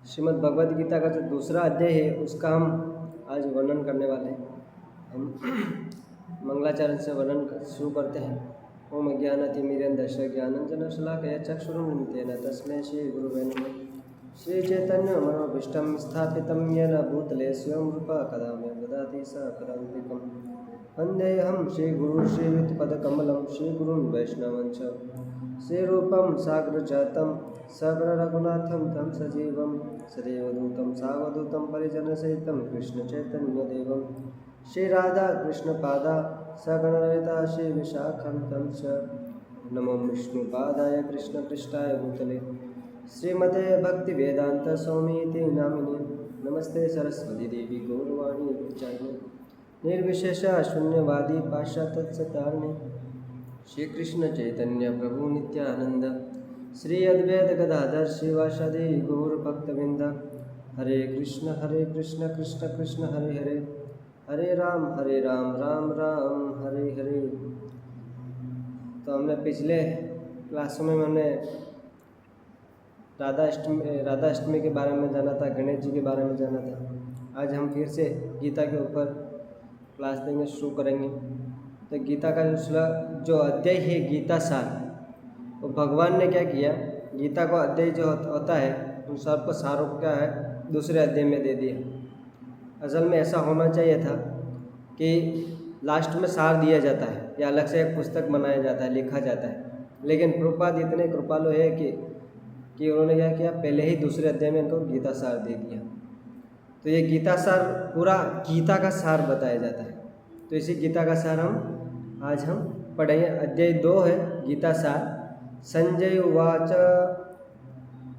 श्रीमद् भगवद गीता का जो दूसरा अध्याय है उसका हम आज वर्णन करने वाले हैं। हम मंगलाचरण से वर्णन शुरू करते हैं। ओम ज्ञानतिमिरन्धस्य ज्ञानञ्जनशलाकया चक्षुरुन्मिलितेन तस्मै श्रीगुरुवे नमः। श्रीचैतन्यमनोभीष्टं स्थापितं येन भूतले स्वयं रूपा कदा मह्यं ददाति स पदान्तिकम्। वन्देऽहं श्रीगुरुं श्रीयुतपदकमलं श्रीगुरुं वैष्णवं च श्रीरूपं साग्रजातं सकलरघुनाथं तं सजीवं सदेवदूतं सावधूतं परिजनसहितं कृष्णचैतन्यदेवं श्रीराधा कृष्णपादा सकलललिता श्रीविशाखान्तं च नमो विष्णुपादाय कृष्णपृष्ठाय भूतले श्रीमते भक्तिवेदान्तस्वामीति नामिने नमस्ते सरस्वती देवी गौरवाणी प्रचारिणे निर्विशेष शून्यवादी पाश्चात्य श्री कृष्ण चैतन्य प्रभु नित्यानंद श्री अद्वैत गदाधर श्रीवासादि गौर भक्तवृंद हरे कृष्ण कृष्ण कृष्ण हरे हरे हरे राम राम राम हरे हरे। तो हमने पिछले क्लासों में राधा अष्टमी के बारे में जाना था, गणेश जी के बारे में जाना था। आज हम फिर से गीता के ऊपर क्लास देंगे, शुरू करेंगे। तो गीता का जो अध्याय है गीता सार, तो भगवान ने क्या किया, गीता को अध्याय जो होता है उन सबको सारों क्या है दूसरे अध्याय में दे दिया। असल में ऐसा होना चाहिए था कि लास्ट में सार दिया जाता है या अलग से एक पुस्तक बनाया जाता है, लिखा जाता है। लेकिन प्रभुपाद इतने कृपालु है कि उन्होंने क्या किया, पहले ही दूसरे अध्याय में इनको गीता सार दे दिया। तो ये गीता सार पूरा गीता का सार बताया जाता है। तो इसी गीता का सार आज हम पढ़ेंगे। अध्याय 2 है गीता सार। संजय उवाच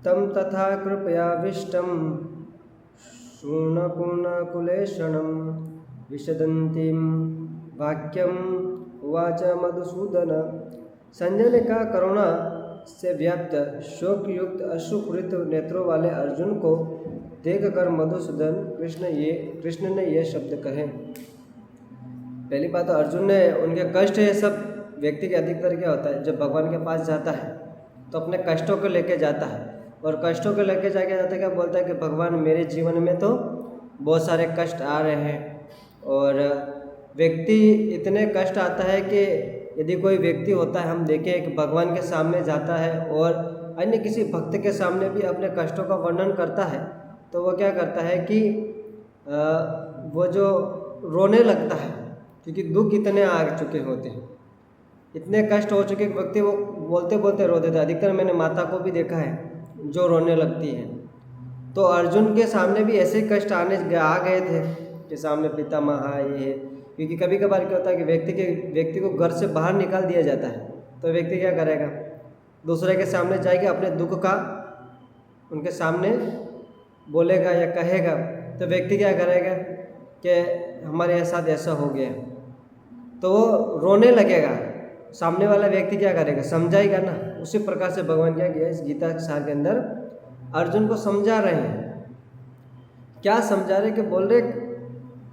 तम तथा कृपयाविष्टं शूनकुनकुलेशनं विशदन्तीं वाक्यम उवाच मधुसूदन। संजय ने कहा, करुणा से व्याप्त शोक युक्त अश्रुपूरित नेत्रों वाले अर्जुन को देखकर मधुसूदन कृष्ण ने ये शब्द कहे। पहली बात तो अर्जुन ने उनके कष्ट है, सब व्यक्ति के अधिकतर क्या होता है, जब भगवान के पास जाता है तो अपने कष्टों को लेके जाता है, और कष्टों को लेके जाके जाता है क्या बोलता है कि भगवान मेरे जीवन में तो बहुत सारे कष्ट आ रहे हैं। और व्यक्ति इतने कष्ट आता है कि यदि कोई व्यक्ति होता है, हम देखें कि भगवान के सामने जाता है और अन्य किसी भक्त के सामने भी अपने कष्टों का वर्णन करता है, तो वो क्या करता है कि वो जो रोने लगता है, क्योंकि दुख इतने आ चुके होते हैं, इतने कष्ट हो चुके व्यक्ति वो बोलते बोलते रो देते। अधिकतर मैंने माता को भी देखा है जो रोने लगती है। तो अर्जुन के सामने भी ऐसे कष्ट आ गए थे कि सामने पिता माँ ये है। क्योंकि कभी कभार क्या होता है कि व्यक्ति को घर से बाहर निकाल दिया जाता है, तो व्यक्ति क्या करेगा, दूसरे के सामने जाएगा, अपने दुख का उनके सामने बोलेगा या कहेगा, तो व्यक्ति क्या करेगा कि हमारे साथ ऐसा हो गया, तो वो रोने लगेगा। सामने वाला व्यक्ति क्या करेगा, समझाएगा ना। उसी प्रकार से भगवान क्या किया, इस गीता सार के अंदर अर्जुन को समझा रहे हैं। क्या समझा रहे कि बोल रहे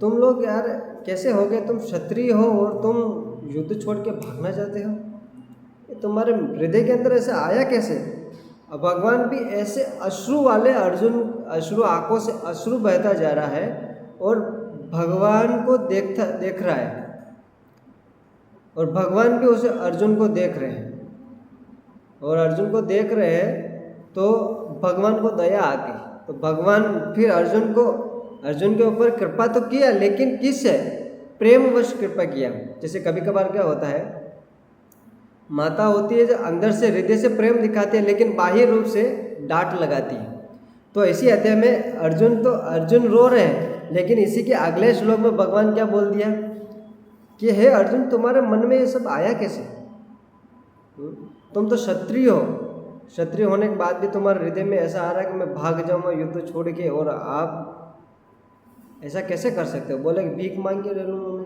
तुम लोग यार कैसे हो गए, तुम क्षत्रिय हो और तुम युद्ध छोड़ के भागना चाहते हो, ये तुम्हारे हृदय के अंदर ऐसे आया कैसे। अब भगवान भी ऐसे अश्रु वाले अश्रु आंखों से अश्रु बहता जा रहा है और भगवान को देख रहा है, और भगवान भी उसे अर्जुन को देख रहे हैं। और अर्जुन को देख रहे हैं तो भगवान को दया आ गई, तो भगवान फिर अर्जुन के ऊपर कृपा तो किया, लेकिन किस है, प्रेमवश कृपा किया। जैसे कभी कभार क्या होता है, माता होती है जो अंदर से हृदय से प्रेम दिखाती है, लेकिन बाह्य रूप से डांट लगाती है। तो इसी अध्याय में अर्जुन रो रहे हैं, लेकिन इसी के अगले श्लोक में भगवान क्या बोल दिया कि हे अर्जुन, तुम्हारे मन में ये सब आया कैसे, तुम तो क्षत्रिय हो, क्षत्रिय होने के बाद भी तुम्हारे हृदय में ऐसा आ रहा है कि मैं भाग जाऊंगा युद्ध छोड़ के, और आप ऐसा कैसे कर सकते हो। बोले कि भीख मांग के ले लूँगा मैं।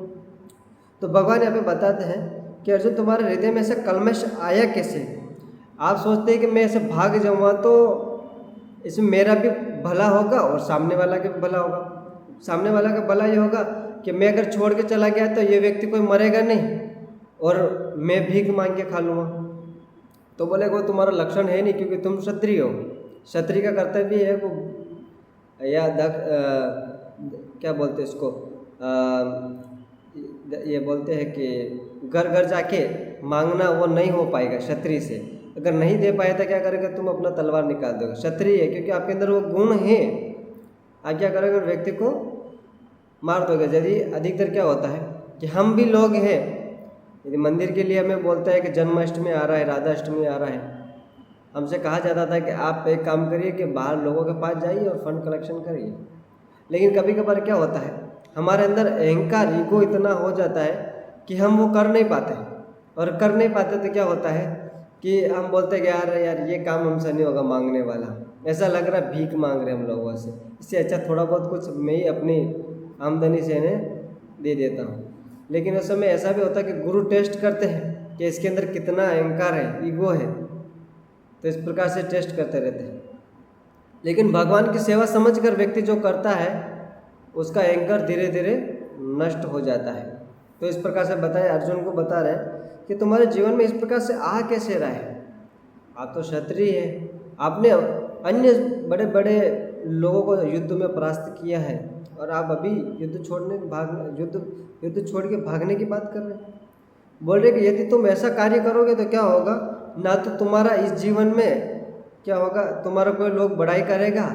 तो भगवान यहाँ पे बताते हैं कि अर्जुन, तुम्हारे हृदय में ऐसा कलमश आया कैसे। आप सोचते हैं कि मैं ऐसे भाग जाऊँगा तो इसमें मेरा भी भला होगा और सामने वाला का भी भला होगा। सामने वाला का भला ये होगा कि मैं अगर छोड़ के चला गया तो ये व्यक्ति कोई मरेगा नहीं और मैं भीख मांग के खा लूँगा। तो बोले वो तुम्हारा लक्षण है नहीं, क्योंकि तुम क्षत्रिय हो। क्षत्रिय का कर्तव्य है वो या क्या बोलते हैं इसको, ये बोलते हैं कि घर घर जाके मांगना वो नहीं हो पाएगा क्षत्रिय से। अगर नहीं दे पाए तो क्या करेगा, तुम अपना तलवार निकाल दोगे। क्षत्रिय है क्योंकि आपके अंदर वो गुण है, आप क्या करोगे, व्यक्ति को मार दोगे। यदि अधिकतर क्या होता है कि हम भी लोग हैं, यदि मंदिर के लिए हमें बोलता है कि जन्माष्टमी आ रहा है, राधाष्टमी आ रहा है, हमसे कहा जाता था कि आप एक काम करिए कि बाहर लोगों के पास जाइए और फंड कलेक्शन करिए। लेकिन कभी कभार क्या होता है, हमारे अंदर अहंकार, ईगो इतना हो जाता है कि हम वो कर नहीं पाते, और कर नहीं पाते तो क्या होता है कि हम बोलते हैं कि यार ये काम हमसे नहीं होगा मांगने वाला, ऐसा लग रहा है भीख मांग रहे हम लोगों से, इससे अच्छा थोड़ा बहुत कुछ मैं ही अपनी आमदनी से इन्हें दे देता हूँ। लेकिन उस समय ऐसा भी होता है कि गुरु टेस्ट करते हैं कि इसके अंदर कितना अहंकार है, ईगो है, तो इस प्रकार से टेस्ट करते रहते हैं। लेकिन भगवान की सेवा समझकर व्यक्ति जो करता है उसका अहंकार धीरे धीरे नष्ट हो जाता है। तो इस प्रकार से बताए, अर्जुन को बता रहे हैं कि तुम्हारे जीवन में इस प्रकार से आ कैसे रहा है, आप तो क्षत्रिय है, आपने अन्य बड़े बड़े लोगों को युद्ध में परास्त किया है, और आप अभी युद्ध छोड़ के भागने की बात कर रहे हैं। बोल रहे कि यदि तुम ऐसा कार्य करोगे तो क्या होगा, ना तो तुम्हारा इस जीवन में क्या होगा, तुम्हारा कोई लोग बड़ाई करेगा,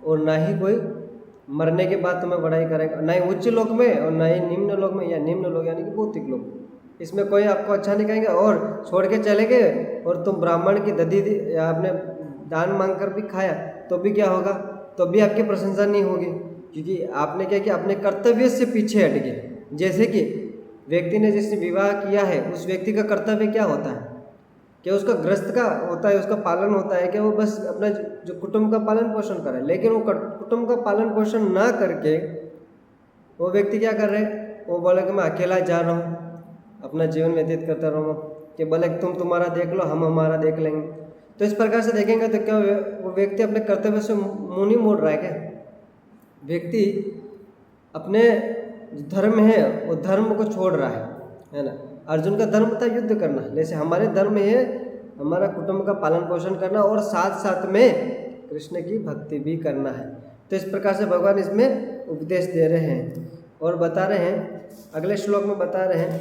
और ना ही कोई मरने के बाद तुम्हें बड़ाई करेगा, ना ही उच्च लोक में और ना ही निम्न लोक में, या निम्न लोक यानी कि भौतिक लोक, इसमें कोई आपको अच्छा नहीं कहेंगे। और छोड़ के चले गए और तुम ब्राह्मण की दधी या आपने दान मांग कर भी खाया तो भी क्या होगा, तो भी आपकी प्रशंसा नहीं होगी, क्योंकि आपने क्या किया, अपने कर्तव्य से पीछे हट गए। जैसे कि व्यक्ति ने जिसने विवाह किया है, उस व्यक्ति का कर्तव्य क्या होता है, कि उसका गृहस्थ का होता है, उसका पालन होता है कि वो बस अपना जो कुटुंब का पालन पोषण करे। लेकिन वो कुटुंब का पालन पोषण ना करके वो व्यक्ति क्या कर रहे हैं, वो बोले कि मैं अकेला जा रहा हूँ, अपना जीवन व्यतीत करता रहूँगा, कि बोले तुम तुम्हारा देख लो, हम हमारा देख लेंगे। तो इस प्रकार से देखेंगे तो क्या वो व्यक्ति अपने कर्तव्य से मुंह नहीं मोड़ रहा है क्या, व्यक्ति अपने धर्म है वो धर्म को छोड़ रहा है ना। अर्जुन का धर्म था युद्ध करना, जैसे हमारे धर्म है हमारा कुटुंब का पालन पोषण करना और साथ साथ में कृष्ण की भक्ति भी करना है। तो इस प्रकार से भगवान इसमें उपदेश दे रहे हैं और बता रहे हैं, अगले श्लोक में बता रहे हैं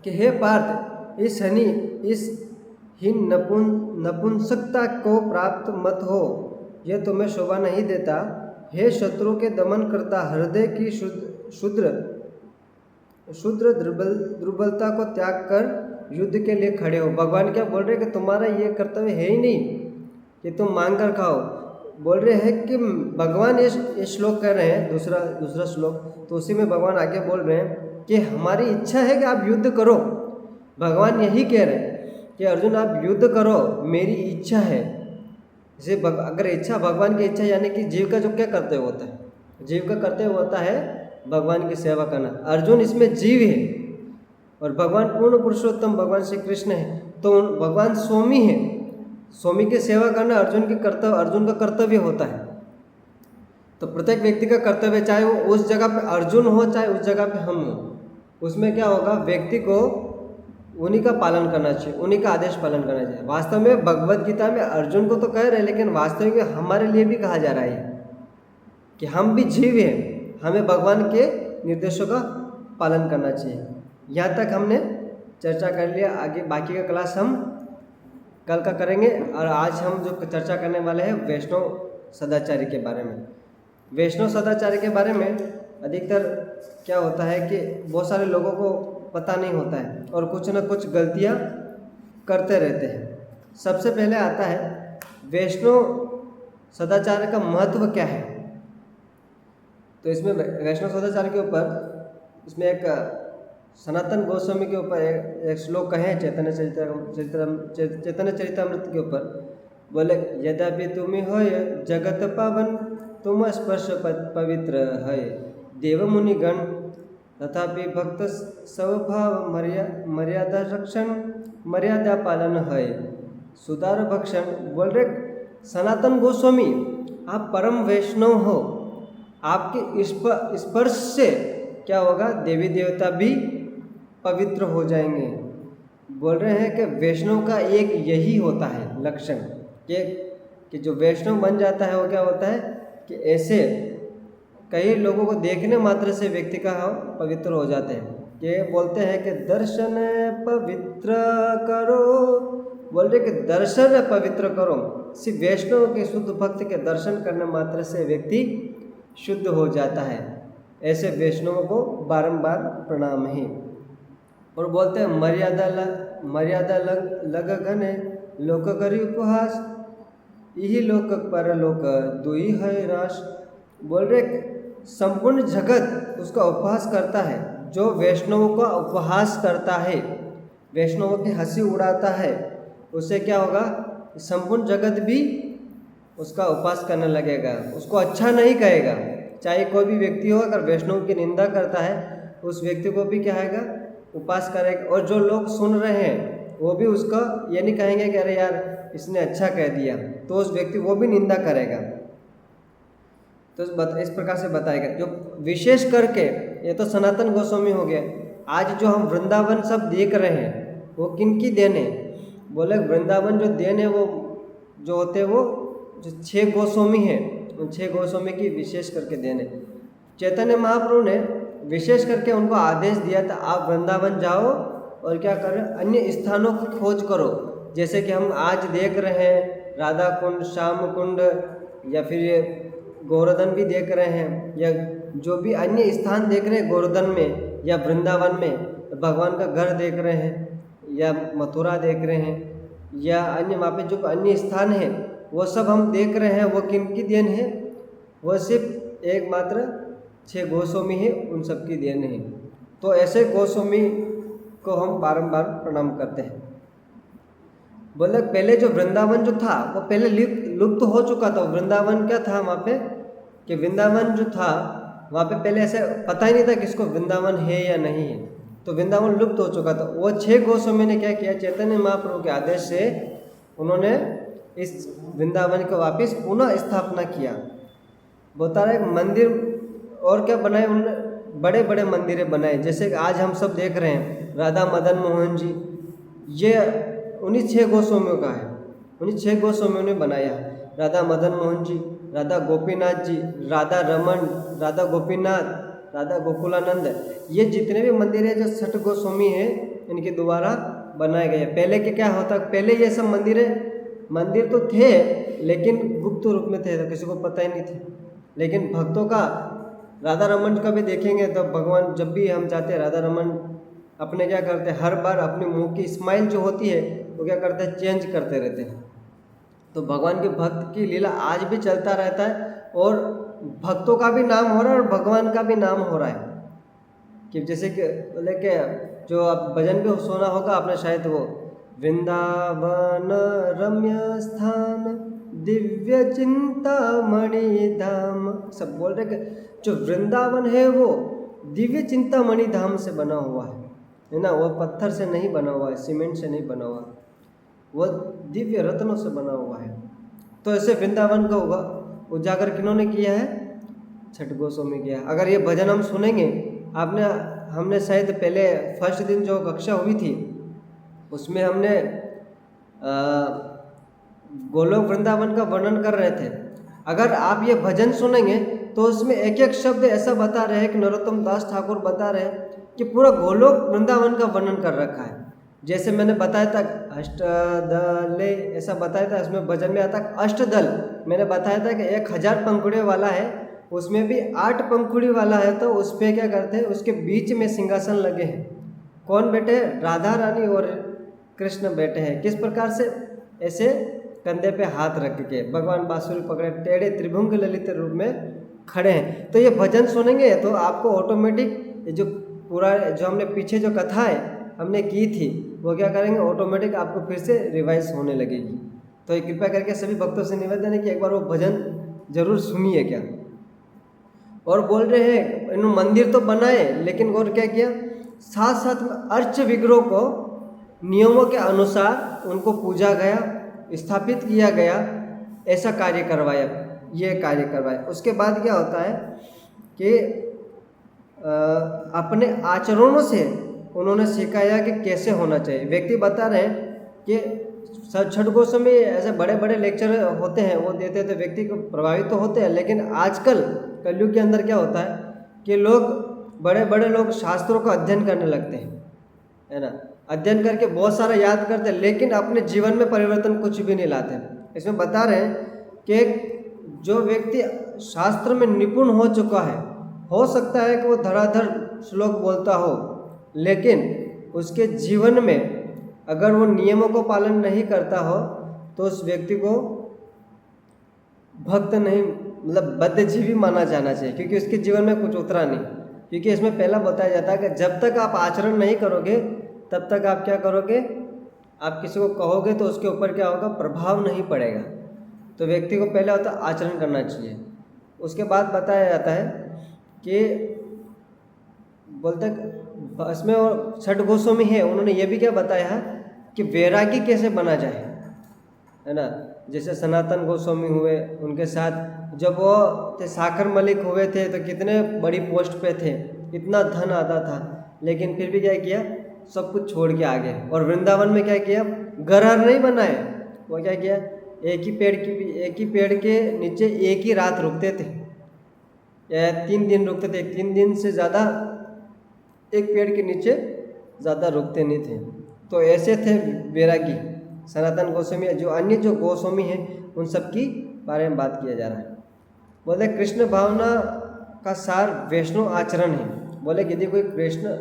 कि हे पार्थ, इस हीन नपुंसकता को प्राप्त मत हो, यह तुम्हें शोभा नहीं देता। हे शत्रु के दमन करता, हृदय की शुद्र दुर्बलता को त्याग कर युद्ध के लिए खड़े हो। भगवान क्या बोल रहे हैं कि तुम्हारा ये कर्तव्य है ही नहीं कि तुम मांग कर खाओ। बोल रहे हैं कि भगवान ये श्लोक कह रहे हैं, दूसरा श्लोक, तो उसी में भगवान आगे बोल रहे हैं कि हमारी इच्छा है कि आप युद्ध करो। भगवान यही कह रहे हैं कि अर्जुन आप युद्ध करो, मेरी इच्छा है। जैसे अगर इच्छा भगवान की इच्छा, यानी कि जीव का जो क्या कर्तव्य होता है, जीव का कर्तव्य होता है भगवान की सेवा करना। अर्जुन इसमें जीव है और भगवान पूर्ण पुरुषोत्तम भगवान श्री कृष्ण है, तो भगवान स्वामी है। स्वामी की सेवा करना अर्जुन का कर्तव्य होता है। तो प्रत्येक व्यक्ति का कर्तव्य, चाहे वो उस जगह पे अर्जुन हो चाहे उस जगह पे हम हो, उसमें क्या होगा, व्यक्ति को उन्हीं का पालन करना चाहिए, उन्हीं का आदेश पालन करना चाहिए। वास्तव में भगवद गीता में अर्जुन को तो कह रहे हैं, लेकिन वास्तविक में हमारे लिए भी कहा जा रहा है कि हम भी जीव हैं, हमें भगवान के निर्देशों का पालन करना चाहिए। यहाँ तक हमने चर्चा कर लिया, आगे बाकी का क्लास हम कल का करेंगे। और आज हम जो चर्चा करने वाले हैं वैष्णव सदाचारी के बारे में। वैष्णव सदाचारी के बारे में अधिकतर क्या होता है कि बहुत सारे लोगों को पता नहीं होता है और कुछ न कुछ गलतियाँ करते रहते हैं। सबसे पहले आता है वैष्णव सदाचार का महत्व क्या है। तो इसमें वैष्णव सदाचार के ऊपर इसमें एक सनातन गोस्वामी के ऊपर एक श्लोक कहे चैतन्य चरितामृत के ऊपर, बोले यद्यपि तुम हो जगत पावन, तुम स्पर्श पवित्र है, देव मुनि गण तथापि भक्त स्वभाव मर्यादा रक्षण मर्यादा पालन है, सुधार भक्षण। बोल रहे सनातन गोस्वामी आप परम वैष्णव हो, आपके स्पर्श से क्या होगा, देवी देवता भी पवित्र हो जाएंगे। बोल रहे हैं कि वैष्णव का एक यही होता है लक्षण कि जो वैष्णव बन जाता है वो क्या होता है कि ऐसे कई लोगों को देखने मात्र से व्यक्ति का हम पवित्र हो जाते हैं। ये बोलते हैं कि दर्शन पवित्र करो, बोल रहे कि दर्शन पवित्र करो। सिर्फ वैष्णव के शुद्ध भक्त के दर्शन करने मात्र से व्यक्ति शुद्ध हो जाता है। ऐसे वैष्णवों को बारंबार प्रणाम ही। और बोलते हैं मर्यादा लग गने लोक करी उपहास, यही लोक परलोक दुई है राश। बोल रहे संपूर्ण जगत उसका उपहास करता है। जो वैष्णवों का उपहास करता है, वैष्णवों की हंसी उड़ाता है, उससे क्या होगा, संपूर्ण जगत भी उसका उपहास करने लगेगा, उसको अच्छा नहीं कहेगा। चाहे कोई भी व्यक्ति हो, अगर वैष्णव की निंदा करता है उस व्यक्ति को भी क्या आएगा, उपहास करेगा। और जो लोग सुन रहे हैं वो भी उसका ये नहीं कहेंगे कि अरे यार इसने अच्छा कह दिया, तो उस व्यक्ति वो भी निंदा करेगा। तो इस प्रकार से बताएगा। जो विशेष करके ये तो सनातन गोस्वामी हो गया। आज जो हम वृंदावन सब देख रहे हैं वो किन की देन है? बोले वृंदावन जो देन है वो जो होते हैं वो जो 6 गोस्वामी हैं, उन 6 गोस्वामी की विशेष करके देन है। चैतन्य महाप्रभु ने विशेष करके उनको आदेश दिया था, आप वृंदावन जाओ और क्या करें, अन्य स्थानों की खोज करो। जैसे कि हम आज देख रहे हैं राधा कुंड, श्याम कुंड, या फिर गोवर्धन भी देख रहे हैं, या जो भी अन्य स्थान देख रहे हैं गोवर्धन में या वृंदावन में, भगवान का घर देख रहे हैं, या मथुरा देख रहे हैं, या अन्य वहाँ पे जो अन्य स्थान है वो सब हम देख रहे हैं। वो किन की देन है? वो सिर्फ एकमात्र 6 गोस्वामी है, उन सब की देन है। तो ऐसे गोस्वामी को हम बारंबार प्रणाम करते हैं। बोले पहले जो वृंदावन जो था वो पहले लुप्त हो चुका था। वृंदावन क्या था वहाँ पे, कि वृंदावन जो था वहाँ पे पहले ऐसे पता ही नहीं था किसको वृंदावन है या नहीं है, तो वृंदावन लुप्त हो चुका था। वो 6 गोस्वामी ने क्या किया, चैतन्य महाप्रभु के आदेश से उन्होंने इस वृंदावन को वापस पुनः स्थापना किया। बता रहे मंदिर और क्या बनाए, उन्होंने बड़े बड़े मंदिरें बनाए। जैसे कि आज हम सब देख रहे हैं राधा मदन मोहन जी, ये उन्हीं 6 गोस्वामियों का है, उन्हीं 6 गोस्वामियों ने बनाया। राधा मदन मोहन जी, राधा गोपीनाथ जी, राधा रमन, राधा गोपीनाथ, राधा गोकुलानंद, ये जितने भी मंदिर है जो 6 गोस्वामी हैं इनके द्वारा बनाए गए। पहले के क्या होता, पहले ये सब मंदिर तो थे लेकिन गुप्त रूप में थे, तो किसी को पता ही नहीं थे। लेकिन भक्तों का, राधा रमन का भी देखेंगे तो भगवान जब भी हम जाते हैं, राधा रमन अपने क्या करते हैं, हर बार अपने मुंह की स्माइल जो होती है वो क्या करते हैं, चेंज करते रहते हैं। तो भगवान के भक्त की लीला आज भी चलता रहता है, और भक्तों का भी नाम हो रहा है और भगवान का भी नाम हो रहा है। कि जैसे कि बोले कि जो आप भजन भी सुना होगा आपने शायद, वो वृंदावन रम्य स्थान दिव्य चिंतामणि धाम, सब बोल रहे कि जो वृंदावन है वो दिव्य चिंतामणि धाम से बना हुआ है ना। वो पत्थर से नहीं बना हुआ है, सीमेंट से नहीं बना हुआ, वो दिव्य रत्नों से बना हुआ है। तो ऐसे वृंदावन का होगा उजागर किन्होंने किया है, 6 गोस्वामी किया। अगर ये भजन हम सुनेंगे, हमने शायद पहले फर्स्ट दिन जो कक्षा हुई थी उसमें हमने गोलोक वृंदावन का वर्णन कर रहे थे। अगर आप ये भजन सुनेंगे तो उसमें एक एक शब्द ऐसा बता रहे हैं कि नरोत्तम दास ठाकुर बता रहे हैं कि पूरा गोलोक वृंदावन का वर्णन कर रखा है। जैसे मैंने बताया था अष्टदले, ऐसा बताया था, इसमें भजन में आता अष्टदल। मैंने बताया था कि 1000 पंखुड़ियों वाला है, उसमें भी 8 पंखुड़ी वाला है, तो उस पर क्या करते हैं, उसके बीच में सिंहासन लगे हैं। कौन बैठे? राधा रानी और कृष्ण बैठे हैं। किस प्रकार से? ऐसे कंधे पे हाथ रख के भगवान बांसुरी पकड़े टेढ़े त्रिभुंग ललित रूप में खड़े हैं। तो ये भजन सुनेंगे तो आपको ऑटोमेटिक जो पूरा जो हमने पीछे जो कथा है हमने की थी वो क्या करेंगे, ऑटोमेटिक आपको फिर से रिवाइज होने लगेगी। तो ये कृपया करके सभी भक्तों से निवेदन है कि एक बार वो भजन जरूर सुनिए क्या। और बोल रहे हैं इन मंदिर तो बनाए, लेकिन और क्या किया, साथ साथ में अर्च विग्रह को नियमों के अनुसार उनको पूजा गया, स्थापित किया गया, ऐसा कार्य करवाया, ये कार्य करवाया। उसके बाद क्या होता है कि अपने आचरणों से उन्होंने सिखाया कि कैसे होना चाहिए। व्यक्ति बता रहे हैं कि छठ गोस्वामी ऐसे बड़े बड़े लेक्चर होते हैं वो देते हैं तो व्यक्ति को प्रभावित तो होते हैं, लेकिन आजकल कलयुग के अंदर क्या होता है कि लोग बड़े बड़े लोग शास्त्रों का अध्ययन करने लगते हैं, है ना। अध्ययन करके बहुत सारा याद करते हैं, लेकिन अपने जीवन में परिवर्तन कुछ भी नहीं लाते। इसमें बता रहे हैं कि जो व्यक्ति शास्त्र में निपुण हो चुका है, हो सकता है कि वो धड़ाधड़ श्लोक बोलता हो, लेकिन उसके जीवन में अगर वो नियमों को पालन नहीं करता हो तो उस व्यक्ति को भक्त नहीं, मतलब बद्धजीवी माना जाना चाहिए, क्योंकि उसके जीवन में कुछ उतरा नहीं। क्योंकि इसमें पहला बताया जाता है कि जब तक आप आचरण नहीं करोगे तब तक आप क्या करोगे, आप किसी को कहोगे तो उसके ऊपर क्या होगा, प्रभाव नहीं पड़ेगा। तो व्यक्ति को पहले होता है आचरण करना चाहिए। उसके बाद बताया जाता है कि बोलते इसमें और छठ गोस्वामी है, उन्होंने ये भी क्या बताया कि वैरागी कैसे बना जाए, है ना। जैसे सनातन गोस्वामी हुए, उनके साथ जब वो थे साखर मलिक हुए थे तो कितने बड़ी पोस्ट पे थे, इतना धन आता था, लेकिन फिर भी क्या किया, सब कुछ छोड़ के आ गए। और वृंदावन में क्या किया, घर नहीं बनाए, वो क्या किया, एक ही पेड़ के नीचे एक ही रात रुकते थे या 3 दिन रुकते थे। 3 दिन से ज़्यादा एक पेड़ के नीचे ज़्यादा रुकते नहीं थे। तो ऐसे थे वैरागी सनातन गोस्वामी। जो अन्य जो गोस्वामी हैं उन सब की बारे में बात किया जा रहा है। बोले कृष्ण भावना का सार वैष्णव आचरण है। बोले यदि कोई कृष्ण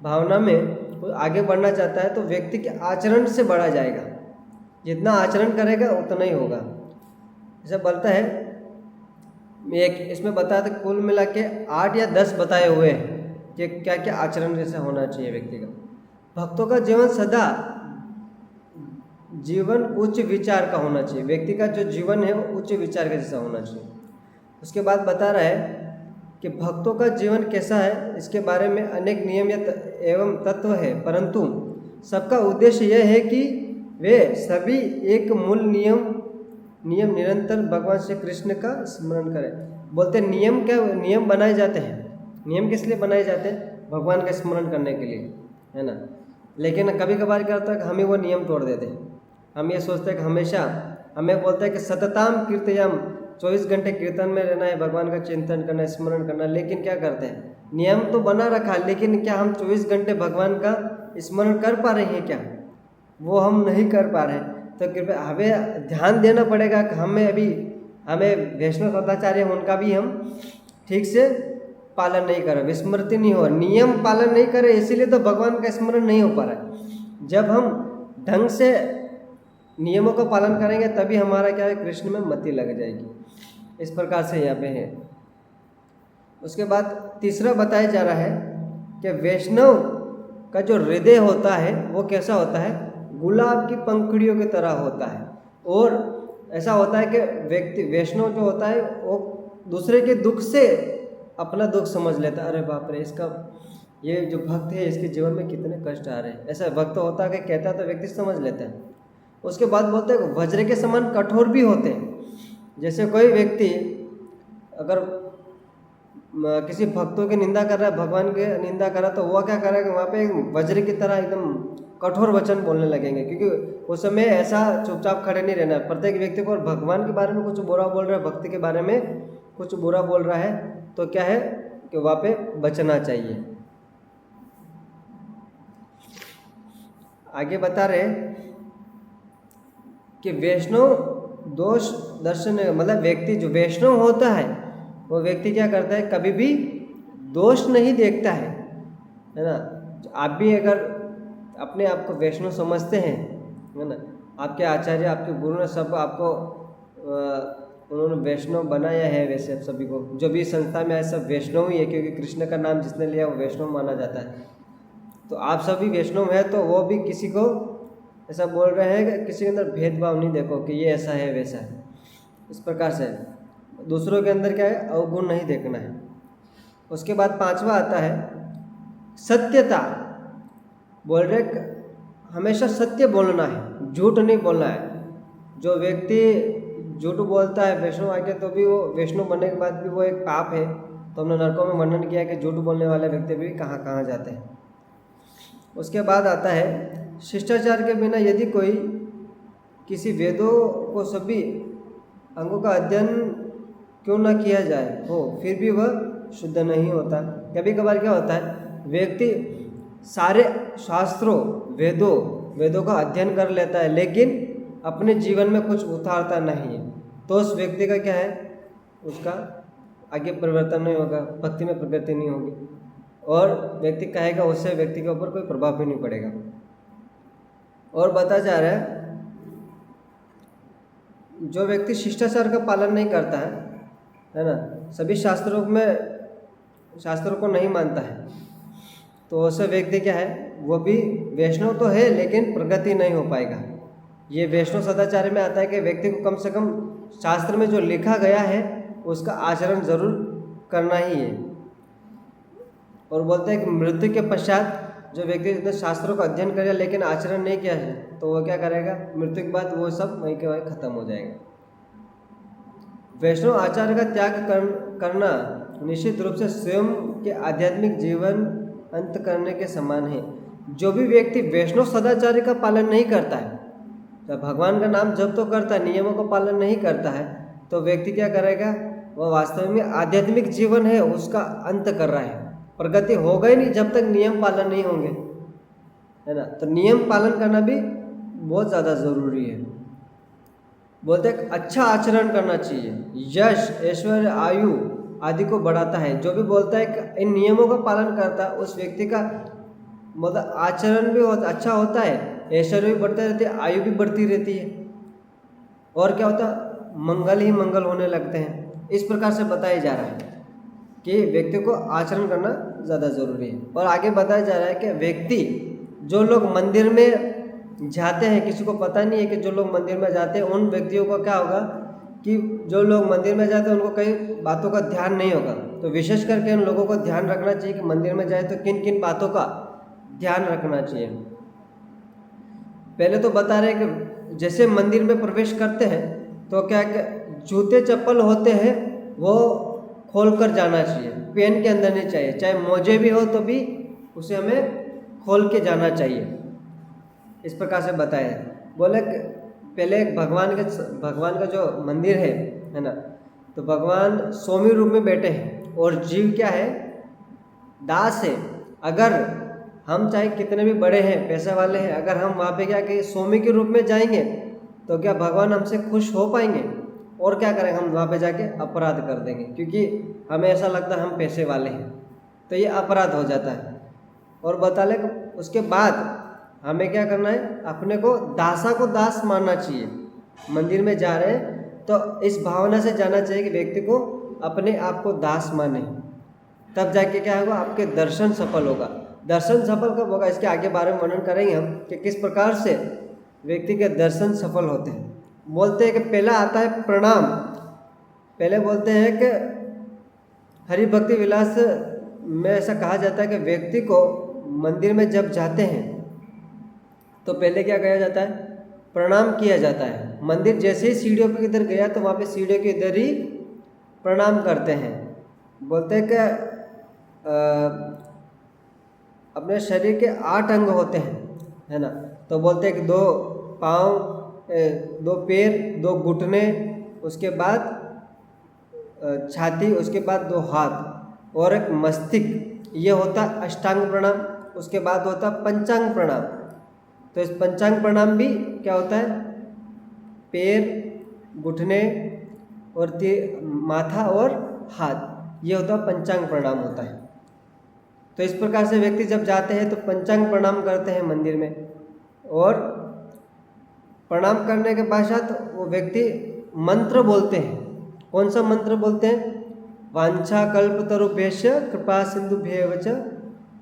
भावना में कोई आगे बढ़ना चाहता है तो व्यक्ति के आचरण से बढ़ा जाएगा, जितना आचरण करेगा उतना ही होगा। ऐसा बोलता है, एक इसमें बताया था कुल मिला के 8 या 10 बताए हुए हैं कि क्या क्या आचरण जैसा होना चाहिए व्यक्ति का। भक्तों का जीवन सदा जीवन उच्च विचार का होना चाहिए। व्यक्ति का जो जीवन है वो उच्च विचार का जैसा होना चाहिए। उसके बाद बता रहा है कि भक्तों का जीवन कैसा है, इसके बारे में अनेक नियम एवं तत्व है, परंतु सबका उद्देश्य यह है कि वे सभी एक मूल नियम निरंतर भगवान श्री कृष्ण का स्मरण करें। बोलते नियम क्या, नियम बनाए जाते हैं। नियम किस लिए बनाए जाते हैं, भगवान का स्मरण करने के लिए, है ना। लेकिन कभी कभार क्या होता है कि हमें वो नियम तोड़ देते हैं। हम ये सोचते हैं कि हमेशा हमें बोलते हैं कि सतताम कीर्तयम, 24 घंटे कीर्तन में रहना है, भगवान का चिंतन करना है, स्मरण करना है। लेकिन क्या करते हैं, नियम तो बना रखा है, लेकिन क्या हम 24 घंटे भगवान का स्मरण कर पा रहे हैं क्या, वो हम नहीं कर पा रहे हैं। तो कृपया हमें ध्यान देना पड़ेगा कि हमें वैष्णव सदाचार्य उनका भी हम ठीक से पालन नहीं कर रहे, विस्मृति नहीं हो, नियम पालन नहीं करे, इसीलिए तो भगवान का स्मरण नहीं हो पा रहा है। जब हम ढंग से नियमों का पालन करेंगे तभी हमारा क्या है, कृष्ण में मति लग जाएगी। इस प्रकार से यहाँ पे है। उसके बाद तीसरा बताया जा रहा है कि वैष्णव का जो हृदय होता है वो कैसा होता है, गुलाब की पंखुड़ियों की तरह होता है। और ऐसा होता है कि व्यक्ति वैष्णव जो होता है वो दूसरे के दुख से अपना दुख समझ लेता है। अरे बाप रे, इसका ये जो भक्त है इसके जीवन में कितने कष्ट आ रहे हैं, ऐसा भक्त होता है कि कहता है तो व्यक्ति समझ लेता है। उसके बाद बोलते हैं वज्र के समान कठोर भी होते हैं। जैसे कोई व्यक्ति अगर किसी भक्तों की निंदा कर रहा है, भगवान की निंदा कर रहा है, तो वह क्या करेगा, वहाँ पे वज्र की तरह एकदम कठोर वचन बोलने लगेंगे। क्योंकि उस समय ऐसा चुपचाप खड़े नहीं रहना है। प्रत्येक व्यक्ति को भगवान के बारे में कुछ बुरा बोल रहा है, भक्ति के बारे में कुछ बुरा बोल रहा है, तो क्या है कि वहाँ पे बचना चाहिए। आगे बता रहे कि वैष्णव दोष दर्शन, मतलब व्यक्ति जो वैष्णव होता है वो व्यक्ति क्या करता है, कभी भी दोष नहीं देखता है ना। आप भी अगर अपने आप को वैष्णव समझते हैं, है ना, आपके आचार्य आपके गुरु ने सब आपको उन्होंने वैष्णव बनाया है। वैसे आप सभी को जो भी संस्था में आए सब वैष्णव ही है, क्योंकि कृष्ण का नाम जिसने लिया वो वैष्णव माना जाता है। तो आप सभी वैष्णव है, तो वो भी किसी को ऐसा बोल रहे हैं कि किसी के अंदर भेदभाव नहीं देखो कि ये ऐसा है वैसा है। इस प्रकार से दूसरों के अंदर क्या है, अवगुण नहीं देखना है। उसके बाद 5वां आता है सत्यता। बोल रहे हमेशा सत्य बोलना है, झूठ नहीं बोलना है। जो व्यक्ति झूठ बोलता है वैष्णव आके, तो भी वो वैष्णव बनने के बाद भी वो एक पाप है। तो हमने नरकों में वर्णन किया कि झूठ बोलने वाले व्यक्ति भी कहाँ कहाँ जाते हैं। उसके बाद आता है शिष्टाचार के बिना यदि कोई किसी वेदों को सभी अंगों का अध्ययन क्यों न किया जाए हो, फिर भी वह शुद्ध नहीं होता। कभी कभार क्या होता है, व्यक्ति सारे शास्त्रों वेदों का अध्ययन कर लेता है लेकिन अपने जीवन में कुछ उतारता नहीं है, तो उस व्यक्ति का क्या है, उसका आगे परिवर्तन नहीं होगा, भक्ति में प्रगति नहीं होगी और व्यक्ति कहेगा उससे व्यक्ति के ऊपर कोई प्रभाव भी नहीं पड़ेगा। और बता जा रहा है, जो व्यक्ति शिष्टाचार का पालन नहीं करता है ना, सभी शास्त्रों को नहीं मानता है, तो ऐसा व्यक्ति क्या है, वो भी वैष्णव तो है लेकिन प्रगति नहीं हो पाएगा। ये वैष्णव सदाचार में आता है कि व्यक्ति को कम से कम शास्त्र में जो लिखा गया है उसका आचरण जरूर करना ही है। और बोलते हैं कि मृत्यु के पश्चात जो व्यक्ति जितने शास्त्रों का अध्ययन करेगा लेकिन आचरण नहीं किया है, तो वो क्या करेगा, मृत्यु के बाद वो सब वहीं के वहीं खत्म हो जाएगा। वैष्णव आचार्य का त्याग करना निश्चित रूप से स्वयं के आध्यात्मिक जीवन अंत करने के समान है। जो भी व्यक्ति वैष्णव सदाचार का पालन नहीं करता है, जब भगवान का नाम जप तो करता है, नियमों का पालन नहीं करता है, तो व्यक्ति क्या करेगा, वह वास्तव में आध्यात्मिक जीवन है उसका अंत कर रहा है। प्रगति होगा ही नहीं जब तक नियम पालन नहीं होंगे, है ना। तो नियम पालन करना भी बहुत ज़्यादा ज़रूरी है। बोलते हैं अच्छा आचरण करना चाहिए, यश ऐश्वर्य आयु आदि को बढ़ाता है। जो भी बोलता है कि इन नियमों का पालन करता है उस व्यक्ति का मतलब आचरण भी अच्छा होता है, ऐश्वर्य भी बढ़ता रहती है, आयु भी बढ़ती रहती है और क्या होता है, मंगल ही मंगल होने लगते हैं। इस प्रकार से बताया जा रहा है कि व्यक्ति को आचरण करना ज़्यादा ज़रूरी है। और आगे बताया जा रहा है कि व्यक्ति जो लोग मंदिर में जाते हैं, किसी को पता नहीं है कि जो लोग मंदिर में जाते हैं उन व्यक्तियों को क्या होगा कि जो लोग मंदिर में जाते हैं उनको कई बातों का ध्यान नहीं होगा। तो विशेष करके उन लोगों को ध्यान रखना चाहिए कि मंदिर में जाए तो किन किन बातों का ध्यान रखना चाहिए। पहले तो बता रहे कि जैसे मंदिर में प्रवेश करते हैं तो क्या जूते चप्पल होते हैं वो खोल कर जाना चाहिए, पहन के अंदर नहीं चाहिए, चाहे मोजे भी हो तो भी उसे हमें खोल के जाना चाहिए। इस प्रकार से बताया है। बोले पहले भगवान का जो मंदिर है ना, तो भगवान स्वामी रूप में बैठे हैं और जीव क्या है, दास है। अगर हम चाहे कितने भी बड़े हैं, पैसे वाले हैं, अगर हम वहाँ पे क्या कि स्वामी के रूप में जाएंगे तो क्या भगवान हमसे खुश हो पाएंगे? और क्या करेंगे, हम वहाँ पे जाके अपराध कर देंगे, क्योंकि हमें ऐसा लगता है हम पैसे वाले हैं, तो ये अपराध हो जाता है। और बता ले उसके बाद हमें क्या करना है, अपने को दासा को दास मानना चाहिए। मंदिर में जा रहे हैं तो इस भावना से जाना चाहिए कि व्यक्ति को अपने आप को दास माने, तब जाके क्या होगा, आपके दर्शन सफल होगा। दर्शन सफल कब होगा, इसके आगे बारे में वर्णन करेंगे हम कि किस प्रकार से व्यक्ति के दर्शन सफल होते हैं। बोलते हैं कि पहला आता है प्रणाम। पहले बोलते हैं कि हरि भक्ति विलास में ऐसा कहा जाता है कि व्यक्ति को मंदिर में जब जाते हैं तो पहले क्या किया जाता है, प्रणाम किया जाता है। मंदिर जैसे ही सीढ़ियों के इधर गया तो वहाँ पे सीढ़ियों के इधर ही प्रणाम करते हैं। बोलते हैं कि अपने शरीर के 8 अंग होते हैं, है ना। तो बोलते हैं कि 2 पाँव, 2 पैर, 2 घुटने, उसके बाद छाती, उसके बाद 2 हाथ और एक मस्तिष्क। ये होता है अष्टांग प्रणाम। उसके बाद होता है पंचांग प्रणाम। तो इस पंचांग प्रणाम भी क्या होता है, पैर, घुटने और माथा और हाथ, ये होता है पंचांग प्रणाम होता है। तो इस प्रकार से व्यक्ति जब जाते हैं तो पंचांग प्रणाम करते हैं मंदिर में, और प्रणाम करने के पश्चात वो व्यक्ति मंत्र बोलते हैं। कौन सा मंत्र बोलते हैं, वांछा कल्पतरुभ्यश्च कृपा सिंधुभ्येव च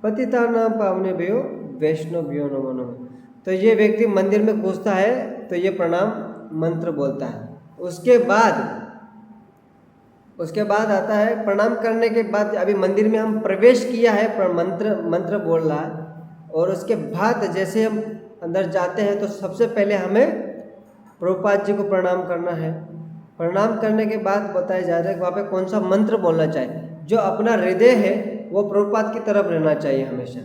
पतितानां पावनेभ्यो वैष्णवेभ्यो नमो नमः। तो ये व्यक्ति मंदिर में घुसता है तो ये प्रणाम मंत्र बोलता है। उसके बाद आता है प्रणाम करने के बाद, अभी मंदिर में हम प्रवेश किया है, पर मंत्र बोल रहा है, और उसके बाद जैसे हम अंदर जाते हैं तो सबसे पहले हमें प्रभुपाद जी को प्रणाम करना है। प्रणाम करने के बाद बताया जा रहा है कि वहाँ पे कौन सा मंत्र बोलना चाहिए। जो अपना हृदय है वो प्रभुपाद की तरफ रहना चाहिए हमेशा,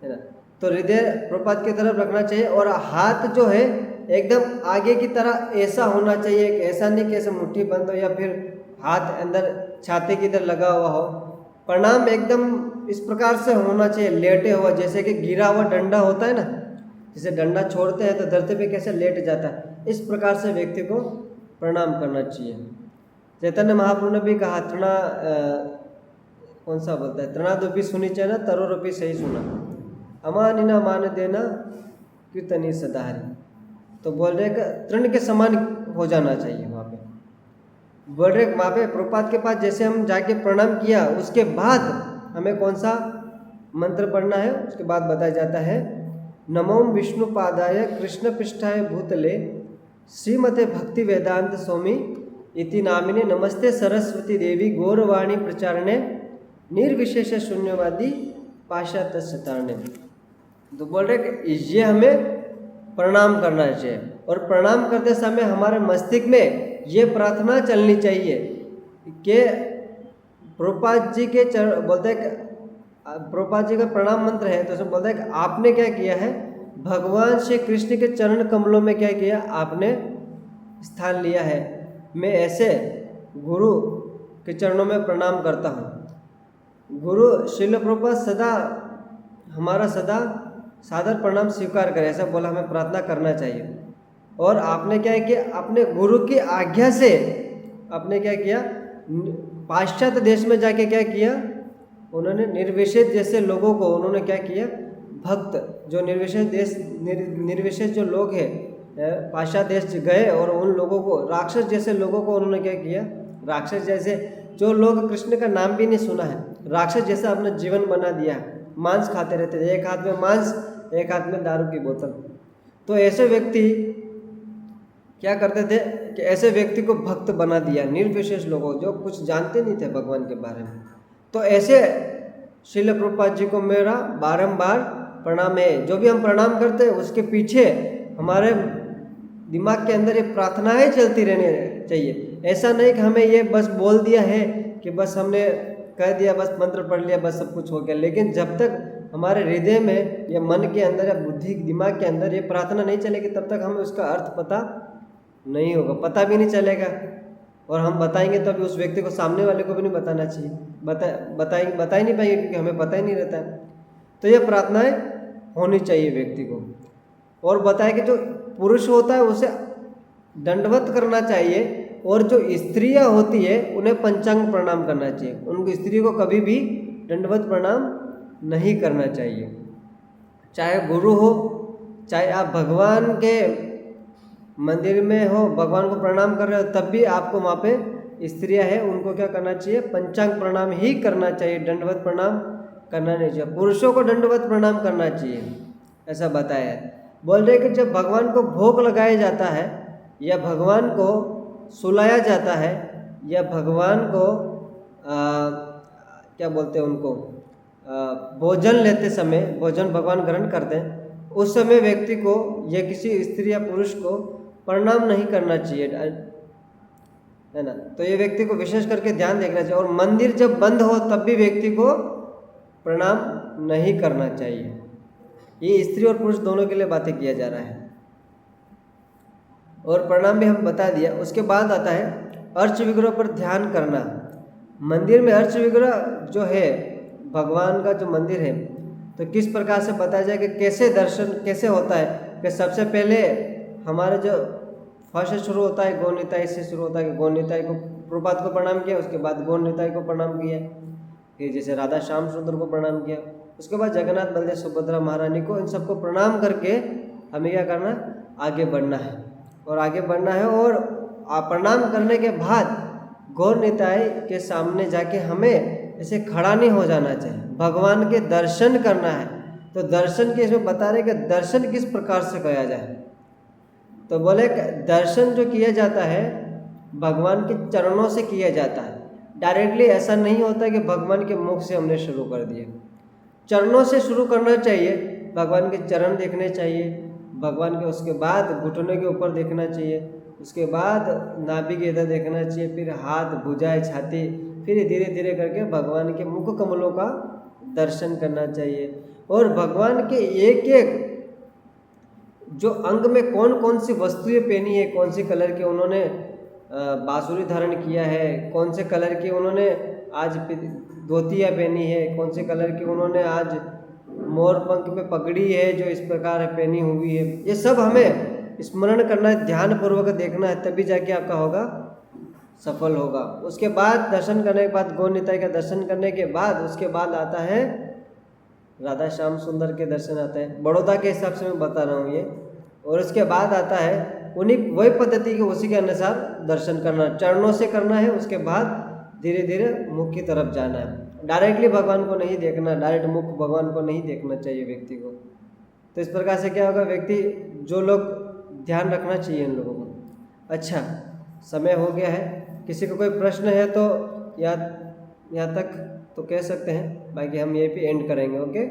है ना। तो हृदय प्रभुपाद की तरफ रखना चाहिए, और हाथ जो है एकदम आगे की तरह ऐसा होना चाहिए, ऐसा नहीं कि ऐसे मुट्ठी बंद हो या फिर हाथ अंदर छाती की तरह लगा हुआ हो। प्रणाम एकदम इस प्रकार से होना चाहिए, लेटे हुआ, जैसे कि गिरा हुआ डंडा होता है ना, जैसे डंडा छोड़ते हैं तो धरती पे कैसे लेट जाता है, इस प्रकार से व्यक्ति को प्रणाम करना चाहिए। चैतन्य महाप्रभु ने भी कहा, तृणा कौन सा बोलता है, तृणादुपि सुनी चाहिए ना, तरोरपि सही सुना, अमानिना मान देना कीर्तनी सदाहरी। तो बोल रहे तृण के समान हो जाना चाहिए वहाँ पे। बोल रहे वहाँ पे प्रभुपाद के पास जैसे हम जाके प्रणाम किया, उसके बाद हमें कौन सा मंत्र पढ़ना है, उसके बाद बताया जाता है, नमो विष्णुपादाय कृष्ण पृष्ठाय भूतले श्रीमते भक्ति वेदांत स्वामी इति नामिने नमस्ते सरस्वती देवी गौरवाणी प्रचारणे निर्विशेष शून्यवादी पाश्चात्य सतारणे। तो बोल रहे कि ये हमें प्रणाम करना चाहिए, और प्रणाम करते समय हमारे मस्तिष्क में ये प्रार्थना चलनी चाहिए कि प्रभुपाद जी के बोलते हैं, प्रभुपाद जी का प्रणाम मंत्र है तो उसमें बोलता है कि आपने क्या किया है, भगवान श्री कृष्ण के चरण कमलों में क्या किया, आपने स्थान लिया है। मैं ऐसे गुरु के चरणों में प्रणाम करता हूँ। गुरु श्रील प्रभुपाद सदा हमारा सदा सादर प्रणाम स्वीकार करें, ऐसा बोला हमें प्रार्थना करना चाहिए। और आपने क्या है कि अपने गुरु की आज्ञा से आपने क्या किया, पाश्चात्य देश में जाके क्या किया, उन्होंने निर्विशेष जैसे लोगों को उन्होंने क्या किया, भक्त जो निर्विशेष जो लोग हैं पाश्चात्य देश गए और उन लोगों को, राक्षस जैसे लोगों को उन्होंने क्या किया, राक्षस जैसे जो लोग कृष्ण का नाम भी नहीं सुना है, राक्षस जैसा अपना जीवन बना दिया, मांस खाते रहते थे, एक हाथ में मांस एक हाथ में दारू की बोतल। तो ऐसे व्यक्ति क्या करते थे कि ऐसे व्यक्ति को भक्त बना दिया, निर्विशेष लोगों जो कुछ जानते नहीं थे भगवान के बारे में। तो ऐसे श्रील प्रभुपाद जी को मेरा बारंबार प्रणाम है। जो भी हम प्रणाम करते हैं उसके पीछे हमारे दिमाग के अंदर ये प्रार्थनाएं चलती रहनी चाहिए। ऐसा नहीं कि हमें ये बस बोल दिया है कि बस हमने कह दिया, बस मंत्र पढ़ लिया, बस सब कुछ हो गया, लेकिन जब तक हमारे हृदय में या मन के अंदर या बुद्धि दिमाग के अंदर ये प्रार्थना नहीं चलेगी तब तक हमें उसका अर्थ पता नहीं होगा, पता भी नहीं चलेगा। और हम बताएंगे तो अभी उस व्यक्ति को, सामने वाले को भी नहीं बताना चाहिए, बता ही नहीं पाएंगे क्योंकि हमें पता ही नहीं रहता है। तो ये प्रार्थनाएं होनी चाहिए व्यक्ति को। और बताए कि जो पुरुष होता है उसे दंडवत करना चाहिए, और जो स्त्रियां होती है उन्हें पंचांग प्रणाम करना चाहिए। उनको स्त्री को कभी भी दंडवत प्रणाम नहीं करना चाहिए। चाहे गुरु हो, चाहे आप भगवान के मंदिर में हो, भगवान को प्रणाम कर रहे हो, तब भी आपको वहाँ पे स्त्रियां हैं उनको क्या करना चाहिए, पंचांग प्रणाम ही करना चाहिए, दंडवत प्रणाम करना नहीं चाहिए। पुरुषों को दंडवत प्रणाम करना चाहिए, ऐसा बताया है। बोल रहे कि जब भगवान को भोग लगाया जाता है या भगवान को सुलाया जाता है या भगवान को क्या बोलते हैं उनको, भोजन लेते समय, भोजन भगवान ग्रहण करते हैं, उस समय व्यक्ति को या किसी स्त्री या पुरुष को प्रणाम नहीं करना चाहिए, है ना। तो ये व्यक्ति को विशेष करके ध्यान देखना चाहिए। और मंदिर जब बंद हो तब भी व्यक्ति को प्रणाम नहीं करना चाहिए। ये स्त्री और पुरुष दोनों के लिए बातें किया जा रहा है। और प्रणाम भी हम बता दिया। उसके बाद आता है अर्च विग्रह पर ध्यान करना। मंदिर में अर्च विग्रह जो है, भगवान का जो मंदिर है, तो किस प्रकार से बताया जाए कि कैसे दर्शन कैसे होता है। कि सबसे पहले हमारे जो फर्स्ट शुरू होता है गौर निताई से शुरू होता है कि गौर निताई को, प्रभुपाद को प्रणाम किया, उसके बाद गौर निताई को प्रणाम किया, फिर जैसे राधा श्याम सुंदर को प्रणाम किया, उसके बाद जगन्नाथ बलदेव सुभद्रा महारानी को, इन सबको प्रणाम करके हमें क्या करना, आगे बढ़ना है। और आगे बढ़ना है और प्रणाम करने के बाद गौर निताई के सामने जाके हमें ऐसे खड़ा नहीं हो जाना चाहिए, भगवान के दर्शन करना है। तो दर्शन के इसमें बता रहे कि दर्शन किस प्रकार से किया जाए। तो बोले दर्शन जो किया जाता है भगवान के चरणों से किया जाता है। डायरेक्टली ऐसा नहीं होता कि भगवान के मुख से हमने शुरू कर दिया, चरणों से शुरू करना चाहिए। भगवान के चरण देखने चाहिए, भगवान के, उसके बाद घुटनों के ऊपर देखना चाहिए, उसके बाद नाभि के इधर देखना चाहिए, फिर हाथ, भुजाएं, छाती, फिर धीरे धीरे करके भगवान के मुख कमलों का दर्शन करना चाहिए। और भगवान के एक एक जो अंग में कौन कौन सी वस्तुएं पहनी है, कौन सी कलर के उन्होंने बांसुरी धारण किया है, कौन से कलर की उन्होंने आज धोतियाँ पहनी है, कौन से कलर की उन्होंने आज मोर पंख पे पगड़ी है जो इस प्रकार पहनी हुई है, ये सब हमें स्मरण करना है, ध्यान पूर्वक देखना है, तभी जाके आपका होगा सफल होगा। उसके बाद दर्शन करने के बाद, गौर निताई का दर्शन करने के बाद उसके बाद आता है राधा श्याम सुंदर के दर्शन आते हैं, बड़ौदा के हिसाब से मैं बता रहा हूँ ये। और उसके बाद आता है उन्हीं वही पद्धति के उसी के अनुसार दर्शन करना, चरणों से करना है। उसके बाद धीरे धीरे मुख की तरफ जाना है, डायरेक्टली भगवान को नहीं देखना, डायरेक्ट मुख भगवान को नहीं देखना चाहिए व्यक्ति को। तो इस प्रकार से क्या होगा, व्यक्ति जो लोग ध्यान रखना चाहिए इन लोगों को। अच्छा, समय हो गया है, किसी को कोई प्रश्न है तो यहाँ तक तो कह सकते हैं, बाकी हम यहीं पे एंड करेंगे। ओके।